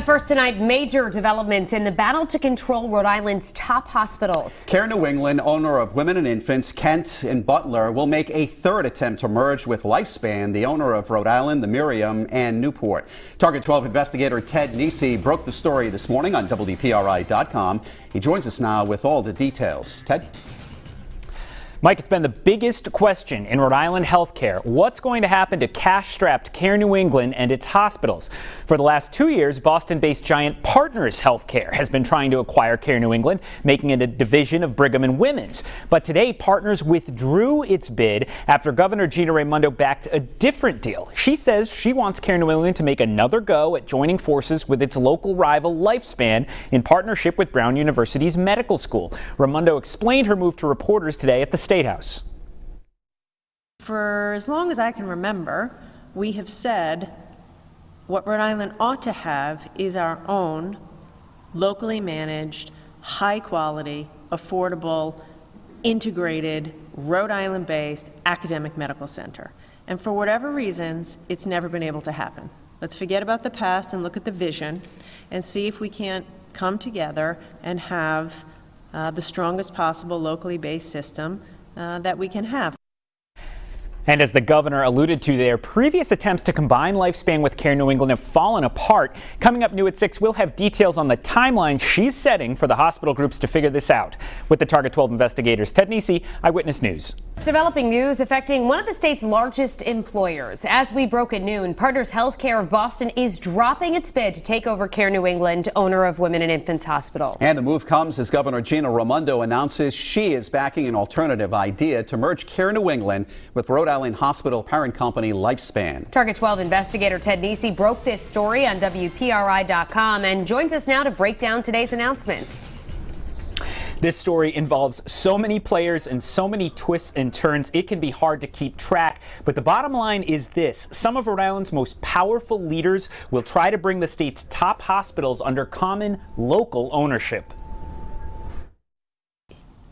But first tonight, major developments in the battle to control Rhode Island's top hospitals. Care New England, owner of Women and Infants, Kent and Butler, will make a third attempt to merge with Lifespan, the owner of Rhode Island, the Miriam, and Newport. Target 12 investigator Ted Nisi broke the story this morning on WPRI.com. He joins us now with all the details. Ted? Mike, it's been the biggest question in Rhode Island healthcare. What's going to happen to cash-strapped Care New England and its hospitals? For the last 2 years, Boston-based giant Partners Healthcare has been trying to acquire Care New England, making it a division of Brigham and Women's. But today, Partners withdrew its bid after Governor Gina Raimondo backed a different deal. She says she wants Care New England to make another go at joining forces with its local rival Lifespan in partnership with Brown University's medical school. Raimondo explained her move to reporters today at the State House. For as long as I can remember, we have said what Rhode Island ought to have is our own locally managed, high quality, affordable, integrated, Rhode Island-based academic medical center. And for whatever reasons, it's never been able to happen. Let's forget about the past and look at the vision and see if we can't come together and have the strongest possible locally based system that we can have. And as the governor alluded to, their previous attempts to combine Lifespan with Care New England have fallen apart. Coming up new at 6, we'll have details on the timeline she's setting for the hospital groups to figure this out. With the Target 12 investigators, Ted Nisi, Eyewitness News. Developing news affecting one of the state's largest employers. As we broke at noon, Partners Healthcare of Boston is dropping its bid to take over Care New England, owner of Women and Infants Hospital. And the move comes as Governor Gina Raimondo announces she is backing an alternative idea to merge Care New England with Rhode Island hospital parent company Lifespan. Target 12 investigator Ted Nisi broke this story on WPRI.com and joins us now to break down today's announcements. This story involves so many players and so many twists and turns, it can be hard to keep track. But the bottom line is this: some of Rhode Island's most powerful leaders will try to bring the state's top hospitals under common local ownership.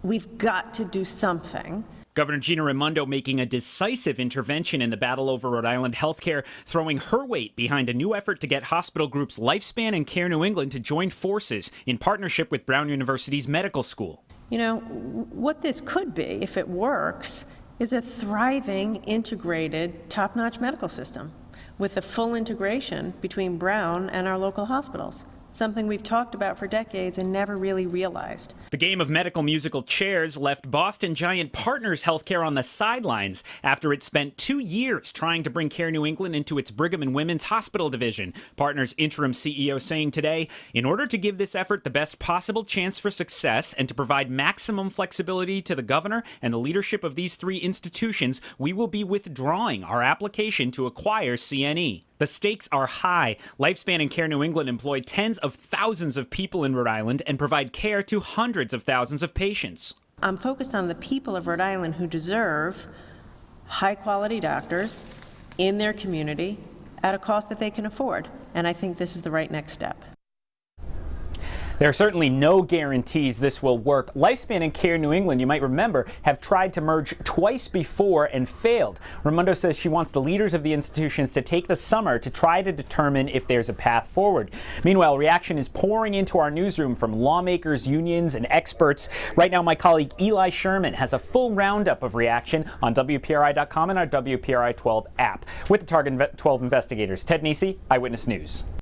We've got to do something. Governor Gina Raimondo making a decisive intervention in the battle over Rhode Island healthcare, throwing her weight behind a new effort to get hospital groups Lifespan and Care New England to join forces in partnership with Brown University's medical school. You know, what this could be, if it works, is a thriving, integrated, top-notch medical system with a full integration between Brown and our local hospitals. Something we've talked about for decades and never really realized. The game of medical musical chairs left Boston giant Partners Healthcare on the sidelines after it spent 2 years trying to bring Care New England into its Brigham and Women's Hospital division. Partners interim CEO saying today, in order to give this effort the best possible chance for success and to provide maximum flexibility to the governor and the leadership of these three institutions, we will be withdrawing our application to acquire CNE. The stakes are high. Lifespan and Care New England employ tens of thousands of people in Rhode Island and provide care to hundreds of thousands of patients. I'm focused on the people of Rhode Island who deserve high-quality doctors in their community at a cost that they can afford, and I think this is the right next step. There are certainly no guarantees this will work. Lifespan and Care New England, you might remember, have tried to merge twice before and failed. Raimondo says she wants the leaders of the institutions to take the summer to try to determine if there's a path forward. Meanwhile, reaction is pouring into our newsroom from lawmakers, unions, and experts. Right now, my colleague Eli Sherman has a full roundup of reaction on WPRI.com and our WPRI 12 app. With the Target 12 investigators, Ted Nisi, Eyewitness News.